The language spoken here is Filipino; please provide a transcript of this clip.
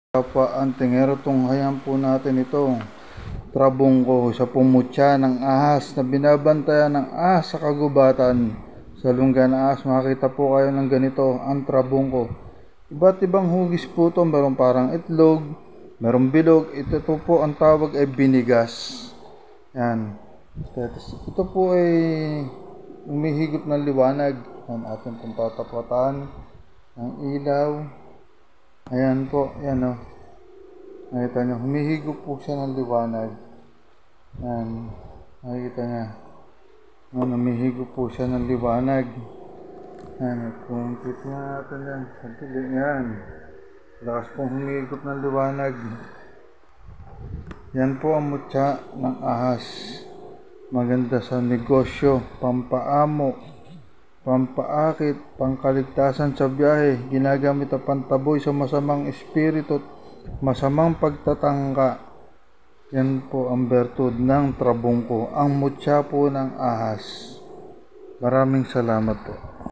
Kapwa antingero, tunghayan po natin itong trabungko sa pumutya ng ahas na binabantayan ng ahas sa kagubatan. Sa lungga ng ahas, makikita po kayo ng ganito, ang trabungko. Iba't ibang hugis po ito, meron parang itlog, meron bilog. Ito po ang tawag ay binigas. Yan. Ito po ay umihigop ng liwanag. Yan ating pong tatapatan ng ilaw. Ayan po, yan o. Nakita nyo, humihigop po siya ng liwanag. Yan, nakikita nyo. Humihigop po siya ng liwanag. Yan, kung titignan natin yan, sandali yan. Lakas pong humihigop ng liwanag. Yan po ang mutya ng ahas. Maganda sa negosyo, pampaamo, pampaakit, pangkaligtasan sa biyahe, ginagamit ang pantaboy sa masamang espiritu at masamang pagtatangka. Yan po ang bertud ng trabungko, ang mutya po ng ahas. Maraming salamat po.